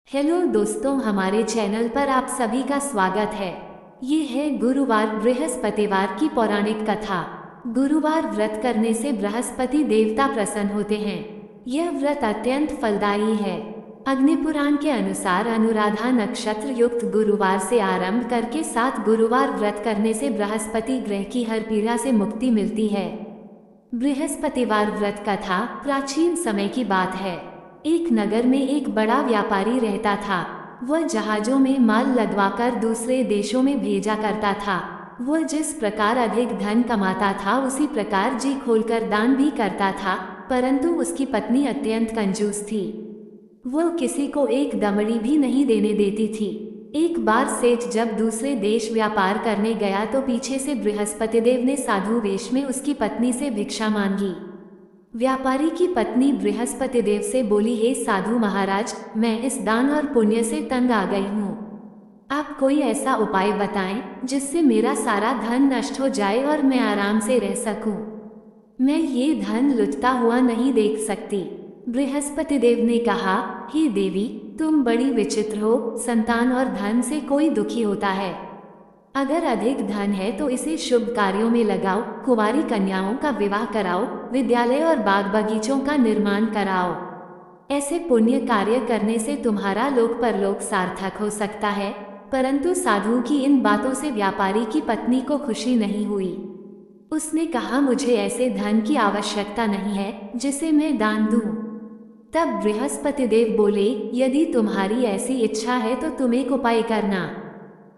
Hello दोस्तों, हमारे channel पर आप सभी का स्वागत है। ये है गुरुवार बृहस्पतिवार की पौराणिक कथा। गुरुवार व्रत करने से बृहस्पति देवता प्रसन्न होते हैं। यह व्रत अत्यंत फलदायी है। अग्निपुराण के अनुसार अनुराधा नक्षत्र युक्त गुरुवार से आरंभ करके 7 गुरुवार व्रत करने से बृहस्पति ग्रह की हर पीड़ा से मुक्ति मिलती है। बृहस्पतिवार व्रत कथा प्राचीन समय की बात है। एक नगर में एक बड़ा व्यापारी रहता था। वह जहाजों में माल लदवाकर दूसरे देशों में भेजा करता था। वह जिस प्रकार अधिक धन कमाता था उसी प्रकार जी खोलकर दान भी करता था, परंतु उसकी पत्नी अत्यंत कंजूस थी। वह किसी को एक दमड़ी भी नहीं देने देती थी। एक बार सेठ जब दूसरे देश व्यापार करने गया तो पीछे से बृहस्पतिदेव ने साधु वेश में उसकी पत्नी से भिक्षा मांगी। व्यापारी की पत्नी बृहस्पतिदेव से बोली, हे साधु महाराज, मैं इस दान और पुण्य से तंग आ गई हूँ। आप कोई ऐसा उपाय बताएं जिससे मेरा सारा धन नष्ट हो जाए और मैं आराम से रह सकूं। मैं ये धन लुटता हुआ नहीं देख सकती। बृहस्पतिदेव ने कहा, हे देवी, तुम बड़ी विचित्र हो। संतान और धन से कोई दुखी होता है। अगर अधिक धन है तो इसे शुभ कार्यों में लगाओ, कुंवारी कन्याओं का विवाह कराओ, विद्यालय और बाग बगीचों का निर्माण कराओ। ऐसे पुण्य कार्य करने से तुम्हारा लोक परलोक सार्थक हो सकता है। परंतु साधु की इन बातों से व्यापारी की पत्नी को खुशी नहीं हुई। उसने कहा, मुझे ऐसे धन की आवश्यकता नहीं है जिसे मैं दान दूं। तब बृहस्पतिदेव बोले, यदि तुम्हारी ऐसी इच्छा है तो तुम एक उपाय करना।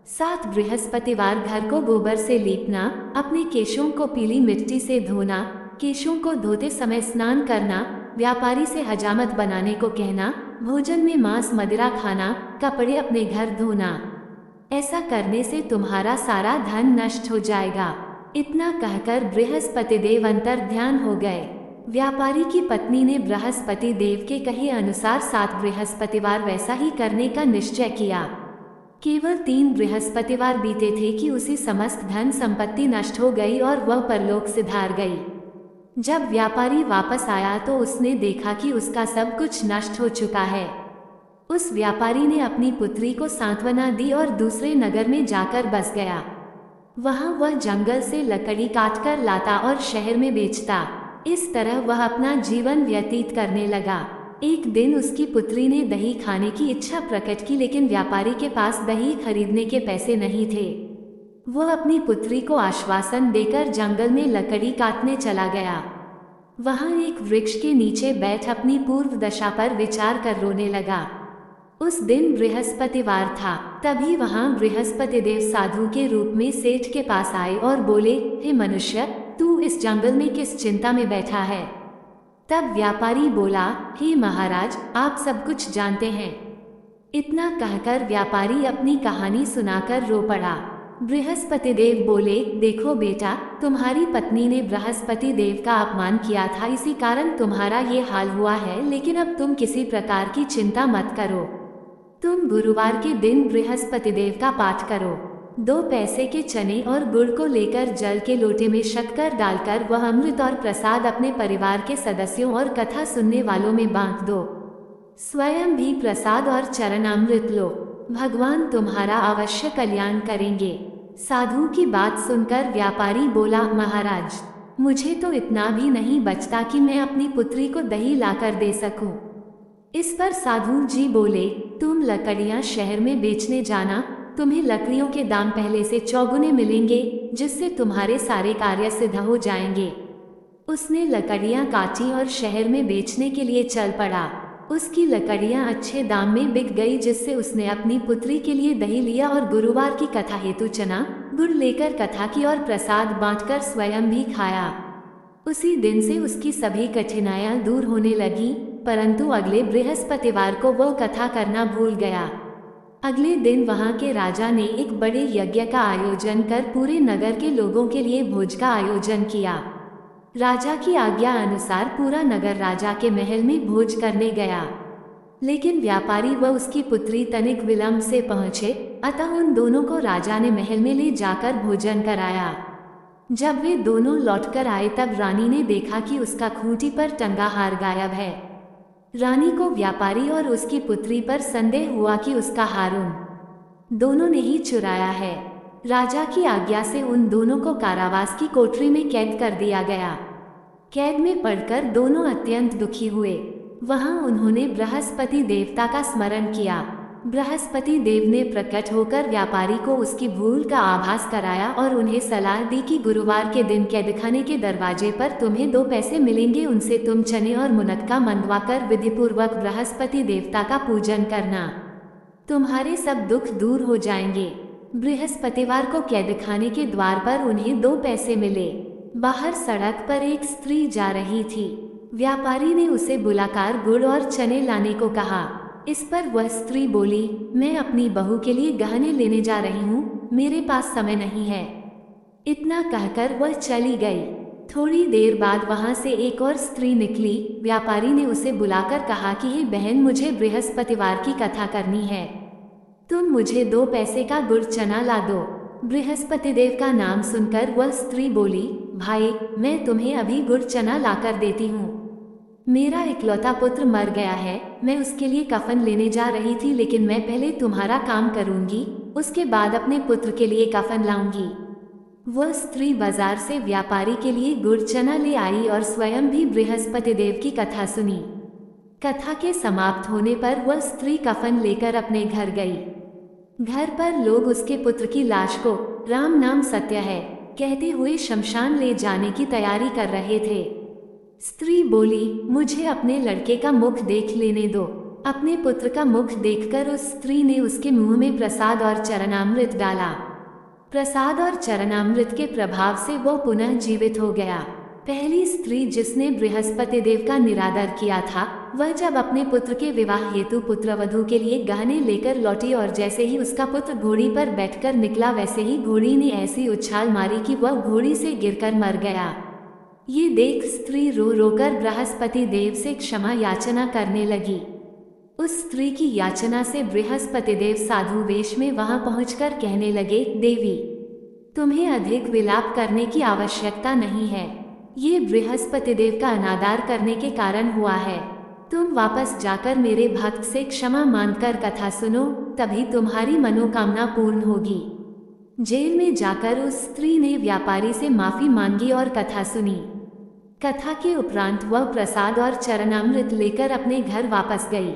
7 बृहस्पतिवार घर को गोबर से लीपना, अपने केशों को पीली मिट्टी से धोना, केशों को धोते समय स्नान करना, व्यापारी से हजामत बनाने को कहना, भोजन में मांस मदिरा खाना, कपड़े अपने घर धोना। ऐसा करने से तुम्हारा सारा धन नष्ट हो जाएगा। इतना कहकर बृहस्पतिदेव अंतर्ध्यान हो गए। व्यापारी की पत्नी ने बृहस्पति देव के कहे अनुसार 7 बृहस्पतिवार वैसा ही करने का निश्चय किया। केवल 3 बृहस्पतिवार बीते थे कि उसी समस्त धन संपत्ति नष्ट हो गई और वह परलोक सिधार गई। जब व्यापारी वापस आया तो उसने देखा कि उसका सब कुछ नष्ट हो चुका है। उस व्यापारी ने अपनी पुत्री को सांत्वना दी और दूसरे नगर में जाकर बस गया। वहां वह जंगल से लकड़ी काटकर लाता और शहर में बेचता। इस तरह वह अपना जीवन व्यतीत करने लगा। एक दिन उसकी पुत्री ने दही खाने की इच्छा प्रकट की, लेकिन व्यापारी के पास दही खरीदने के पैसे नहीं थे। वह अपनी पुत्री को आश्वासन देकर जंगल में लकड़ी काटने चला गया। वहां एक वृक्ष के नीचे बैठ अपनी पूर्व दशा पर विचार कर रोने लगा। उस दिन बृहस्पतिवार था। तभी वहां बृहस्पतिदेव साधु के रूप में सेठ के पास आए और बोले, हे मनुष्य, तू इस जंगल में किस चिंता में बैठा है? तब व्यापारी बोला, हे महाराज, आप सब कुछ जानते हैं। इतना कहकर व्यापारी अपनी कहानी सुनाकर रो पड़ा। बृहस्पतिदेव बोले, देखो बेटा, तुम्हारी पत्नी ने बृहस्पति देव का अपमान किया था, इसी कारण तुम्हारा ये हाल हुआ है। लेकिन अब तुम किसी प्रकार की चिंता मत करो। तुम गुरुवार के दिन बृहस्पतिदेव का पाठ करो। 2 पैसे के चने और गुड़ को लेकर जल के लोटे में शक्कर डालकर वह अमृत और प्रसाद अपने परिवार के सदस्यों और कथा सुनने वालों में बांट दो। स्वयं भी प्रसाद और चरणामृत लो। भगवान तुम्हारा अवश्य कल्याण करेंगे। साधु की बात सुनकर व्यापारी बोला, महाराज, मुझे तो इतना भी नहीं बचता कि मैं अपनी पुत्री को दही लाकर दे सकूं। इस पर साधु जी बोले, तुम लकड़ियां शहर में बेचने जाना। तुम्हें लकड़ियों के दाम पहले से चौगुने मिलेंगे, जिससे तुम्हारे सारे कार्य सिद्ध हो जाएंगे। उसने लकड़ियां काटी और शहर में बेचने के लिए चल पड़ा। उसकी लकड़ियां अच्छे दाम में बिक गई, जिससे उसने अपनी पुत्री के लिए दही लिया और गुरुवार की कथा हेतु चना गुड़ लेकर कथा की और प्रसाद बांटकर स्वयं भी खाया। उसी दिन से उसकी सभी कठिनाइयां दूर होने लगी। परंतु अगले बृहस्पतिवार को वह कथा करना भूल गया। अगले दिन वहां के राजा ने एक बड़े यज्ञ का आयोजन कर पूरे नगर के लोगों के लिए भोज का आयोजन किया। राजा की आज्ञा अनुसार पूरा नगर राजा के महल में भोज करने गया। लेकिन व्यापारी व उसकी पुत्री तनिक विलंब से पहुंचे, अतः उन दोनों को राजा ने महल में ले जाकर भोजन कराया। जब वे दोनों लौटकर आए तब रानी ने देखा कि उसका खूंटी पर टंगा हार गायब है। रानी को व्यापारी और उसकी पुत्री पर संदेह हुआ कि उसका हार उन दोनों ने ही चुराया है। राजा की आज्ञा से उन दोनों को कारावास की कोठरी में कैद कर दिया गया। कैद में पड़कर दोनों अत्यंत दुखी हुए। वहां उन्होंने बृहस्पति देवता का स्मरण किया। बृहस्पति देव ने प्रकट होकर व्यापारी को उसकी भूल का आभास कराया और उन्हें सलाह दी कि गुरुवार के दिन कैदखाने के दरवाजे पर तुम्हें 2 पैसे मिलेंगे, उनसे तुम चने और मुनक्का मंगवाकर विधिपूर्वक बृहस्पति देवता का पूजन करना। तुम्हारे सब दुख दूर हो जाएंगे। बृहस्पतिवार को कैदखाने के द्वार पर उन्हें 2 पैसे मिले। बाहर सड़क पर एक स्त्री जा रही थी। व्यापारी ने उसे बुलाकर गुड़ और चने लाने को कहा। इस पर वह स्त्री बोली, मैं अपनी बहू के लिए गहने लेने जा रही हूँ, मेरे पास समय नहीं है। इतना कहकर वह चली गई। थोड़ी देर बाद वहां से एक और स्त्री निकली। व्यापारी ने उसे बुलाकर कहा कि हे बहन, मुझे बृहस्पतिवार की कथा करनी है, तुम मुझे 2 पैसे का गुड़ चना ला दो। बृहस्पति देव का नाम सुनकर वह स्त्री बोली, भाई, मैं तुम्हें अभी गुड़ चना लाकर देती हूँ। मेरा इकलौता पुत्र मर गया है, मैं उसके लिए कफन लेने जा रही थी, लेकिन मैं पहले तुम्हारा काम करूंगी, उसके बाद अपने पुत्र के लिए कफन लाऊंगी। वह स्त्री बाजार से व्यापारी के लिए गुड़ चना ले आई और स्वयं भी बृहस्पति देव की कथा सुनी। कथा के समाप्त होने पर वह स्त्री कफन लेकर अपने घर गई। घर पर लोग उसके पुत्र की लाश को राम नाम सत्य है कहते हुए शमशान ले जाने की तैयारी कर रहे थे। स्त्री बोली, मुझे अपने लड़के का मुख देख लेने दो। अपने पुत्र का मुख देखकर उस स्त्री ने उसके मुंह में प्रसाद और चरणामृत डाला। प्रसाद और चरणामृत के प्रभाव से वो पुनः जीवित हो गया। पहली स्त्री जिसने बृहस्पति देव का निरादर किया था, वह जब अपने पुत्र के विवाह हेतु पुत्रवधू के लिए गहने लेकर लौटी और जैसे ही उसका पुत्र घोड़ी पर बैठकर निकला, वैसे ही घोड़ी ने ऐसी उछाल मारी कि वह घोड़ी से गिरकर मर गया। ये देख स्त्री रो रोकर बृहस्पति देव से क्षमा याचना करने लगी। उस स्त्री की याचना से बृहस्पति देव साधु वेश में वहां पहुंचकर कहने लगे, देवी, तुम्हें अधिक विलाप करने की आवश्यकता नहीं है। ये बृहस्पति देव का अनादर करने के कारण हुआ है। तुम वापस जाकर मेरे भक्त से क्षमा मांगकर कथा सुनो, तभी तुम्हारी मनोकामना पूर्ण होगी। जेल में जाकर उस स्त्री ने व्यापारी से माफी मांगी और कथा सुनी। कथा के उपरांत वह प्रसाद और चरणामृत लेकर अपने घर वापस गई।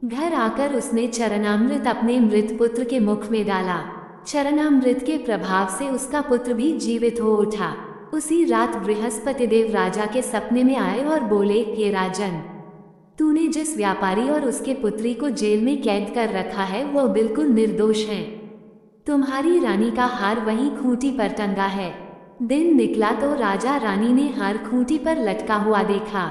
घर आकर उसने चरणामृत अपने मृत पुत्र के मुख में डाला। चरणामृत के प्रभाव से उसका पुत्र भी जीवित हो उठा। उसी रात बृहस्पति देव राजा के सपने में आए और बोले, हे राजन, तूने जिस व्यापारी और उसके पुत्री को जेल में कैद कर रखा है, वह बिल्कुल निर्दोष हैं। तुम्हारी रानी का हार वहीं खूंटी पर टंगा है। दिन निकला तो राजा रानी ने हार खूंटी पर लटका हुआ देखा।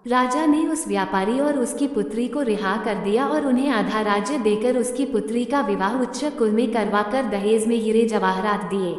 राजा ने उस व्यापारी और उसकी पुत्री को रिहा कर दिया और उन्हें आधा राज्य देकर उसकी पुत्री का विवाह उच्च कुल में करवाकर दहेज में हीरे जवाहरात दिए।